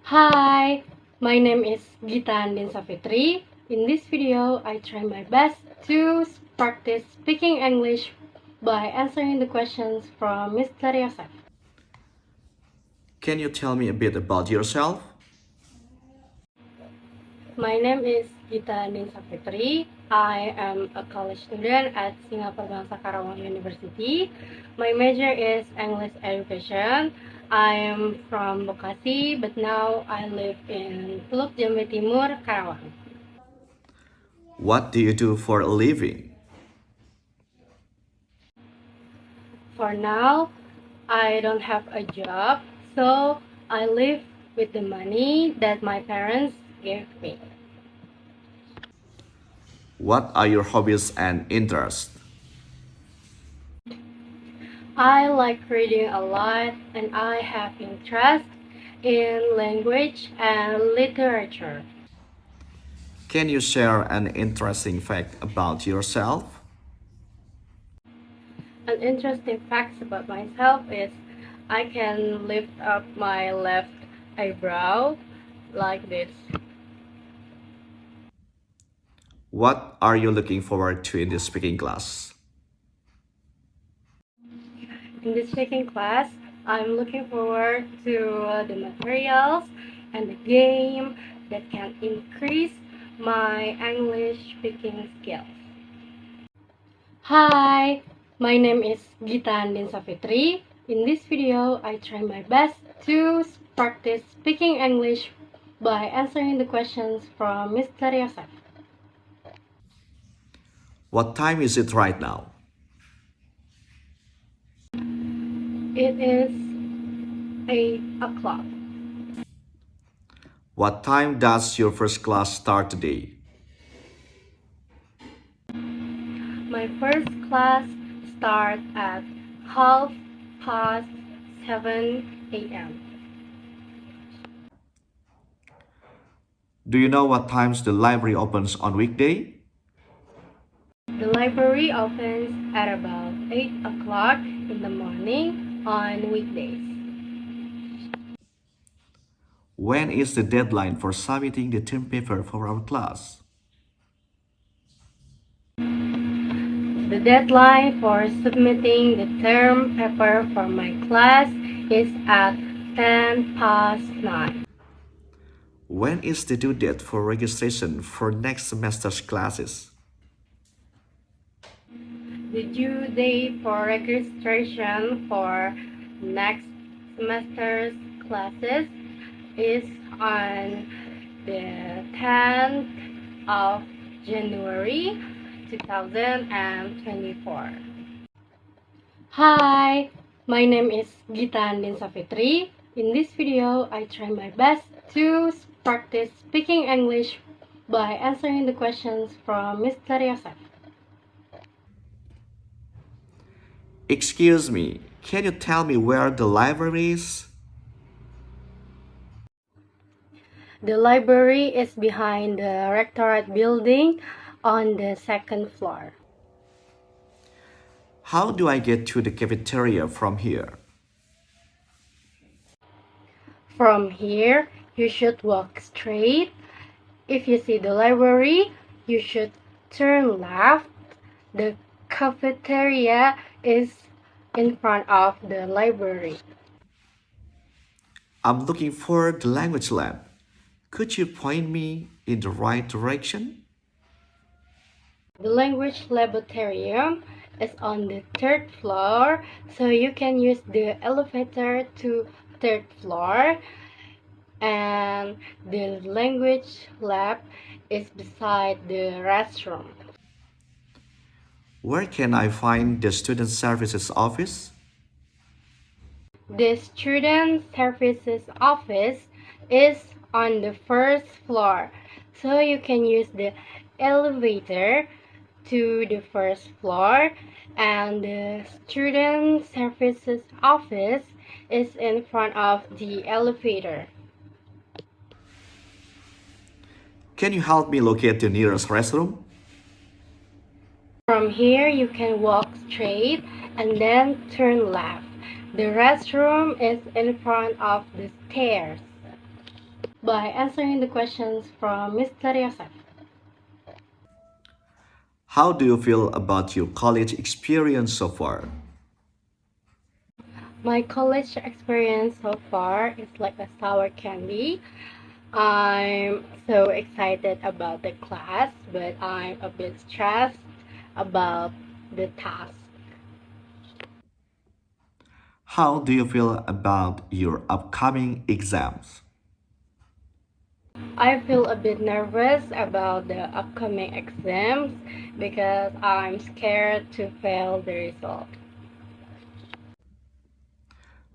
Hi, my name is Gita Andien Safitri. In this video, I try my best to practice speaking English by answering the questions from Mr. Yousef. Can you tell me a bit about yourself? My name is Gita Andien Safitri. I am a college student at Singaperbangsa Karawang University. My major is English education. I am from Bekasi, but now I live in Teluk Jambe Timur, Karawang. What do you do for a living? For now, I don't have a job, so I live with the money that my parents gave me. What are your hobbies and interests? I like reading a lot and I have interest in language and literature. Can you share an interesting fact about yourself? An interesting fact about myself is I can lift up my left eyebrow like this. What are you looking forward to in this speaking class? In this speaking class, I'm looking forward to the materials and the game that can increase my English speaking skills. Hi, my name is Gita Andien Safitri. In this video, I try my best to practice speaking English by answering the questions from Mr. Yousef. What time is it right now? It is 8 o'clock. What time does your first class start today? My first class starts at 7:30 a.m. Do you know what times the library opens on weekday? The library opens at about 8 o'clock in the morning on weekdays. When is the deadline for submitting the term paper for our class? The deadline for submitting the term paper for my class is at 9:10. When is the due date for registration for next semester's classes? The due date for registration for next semester's classes is on the 10th of January 2024. Hi, my name is Gita Andien Safitri. In this video, I try my best to practice speaking English by answering the questions from Mr. Yousef. Excuse me, can you tell me where the library is? The library is behind the Rectorate building on the second floor. How do I get to the cafeteria from here? From here, you should walk straight. If you see the library, you should turn left. The cafeteria is in front of the library. I'm looking for the language lab. Could you point me in the right direction? The language laboratorium is on the third floor, so you can use the elevator to third floor. And the language lab is beside the restroom. Where can I find the student services office? The student services office is on the first floor, so you can use the elevator to the first floor, and the student services office is in front of the elevator. Can you help me locate the nearest restroom? From here, you can walk straight and then turn left. The restroom is in front of the stairs. by answering the questions from Mr. Yousef. How do you feel about your college experience so far? My college experience so far is like a sour candy. I'm so excited about the class, but I'm a bit stressed about the task. How do you feel about your upcoming exams? I feel a bit nervous about the upcoming exams because I'm scared to fail the result.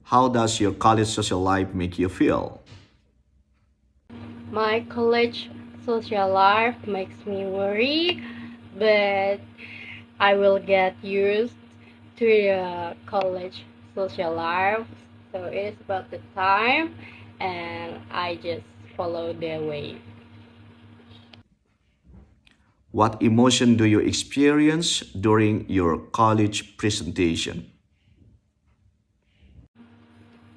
How does your college social life make you feel? My college social life makes me worry, but I will get used to the college social life. So it's about the time, and I just follow the way. What emotion do you experience during your college presentation?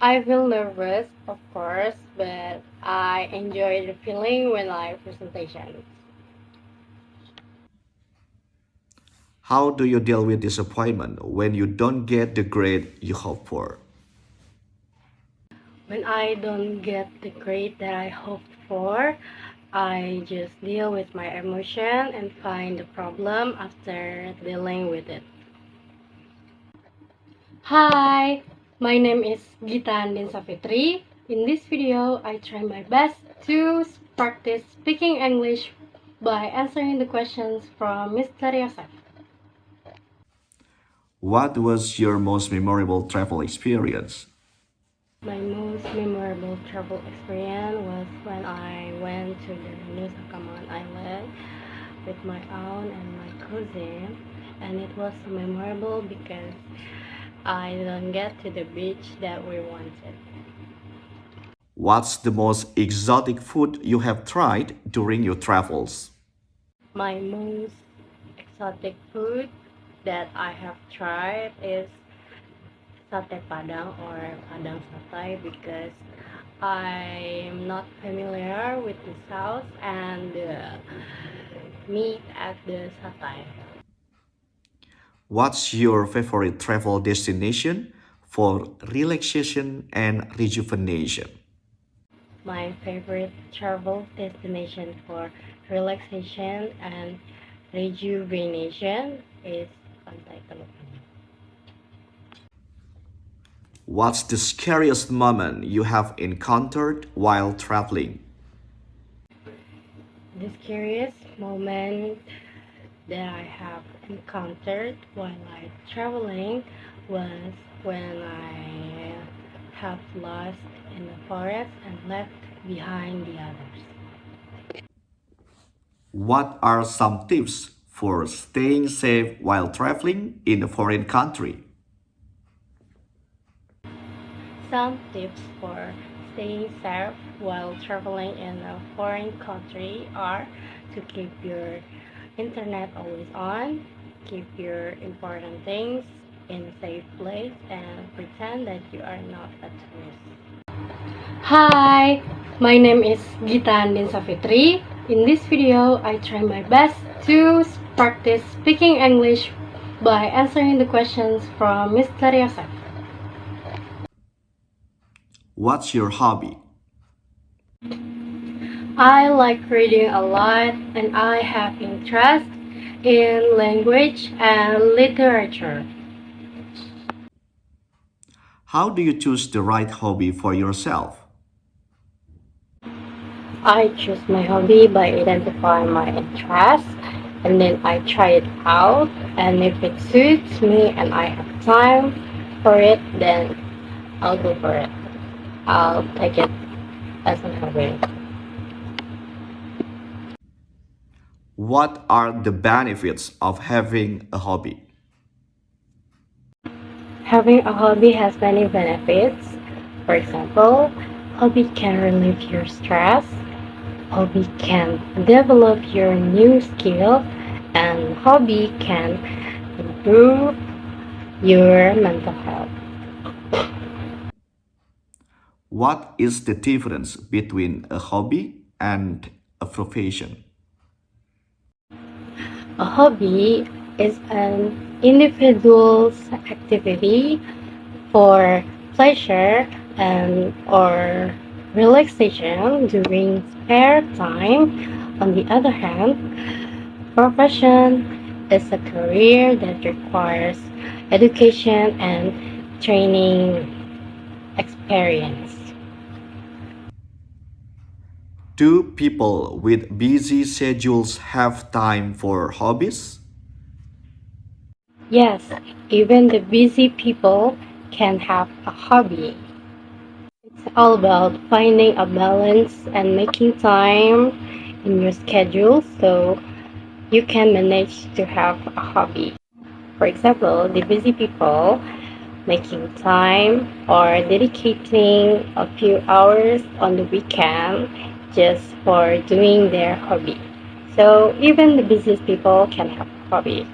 I feel nervous, of course, but I enjoy the feeling when I presentation. How do you deal with disappointment when you don't get the grade you hope for? When I don't get the grade that I hoped for, I just deal with my emotion and find the problem after dealing with it. Hi, my name is Gita Andien Safitri. In this video, I try my best to practice speaking English by answering the questions from Mr. Yousef. What was your most memorable travel experience? My most memorable travel experience was when I went to the Nusa Kambangan Island with my aunt and my cousin, and it was memorable because I didn't get to the beach that we wanted. What's the most exotic food you have tried during your travels? My most exotic food that I have tried is sate padang or padang satay because I'm not familiar with the sauce and the meat at the satay. What's your favorite travel destination for relaxation and rejuvenation? My favorite travel destination for relaxation and rejuvenation is Pantai Teluk. What's the scariest moment you have encountered while traveling? The scariest moment that I have encountered while I traveling was when I have lost in the forest and left behind the others. What are some tips for staying safe while traveling in a foreign country? Some tips for staying safe while traveling in a foreign country are to keep your internet always on, keep your important things in a safe place, and pretend that you are not a tourist. Hi, my name is Gita Andien Safitri. In this video, I try my best to practice speaking English by answering the questions from Mr. Yousef. What's your hobby? I like reading a lot and I have interest in language and literature. How do you choose the right hobby for yourself? I choose my hobby by identifying my interest and then I try it out, and if it suits me and I have time for it, then I'll go for it. I'll take it as a hobby. What are the benefits of having a hobby? Having a hobby has many benefits. For example, hobby can relieve your stress, hobby can develop your new skills, and hobby can improve your mental health. What is the difference between a hobby and a profession? A hobby is an individual's activity for pleasure and or relaxation during spare time. On the other hand, profession is a career that requires education and training experience. Do people with busy schedules have time for hobbies? Yes, even the busy people can have a hobby. It's all about finding a balance and making time in your schedule so you can manage to have a hobby. For example, the busy people making time or dedicating a few hours on the weekend just for doing their hobby. So even the busiest people can have a hobby.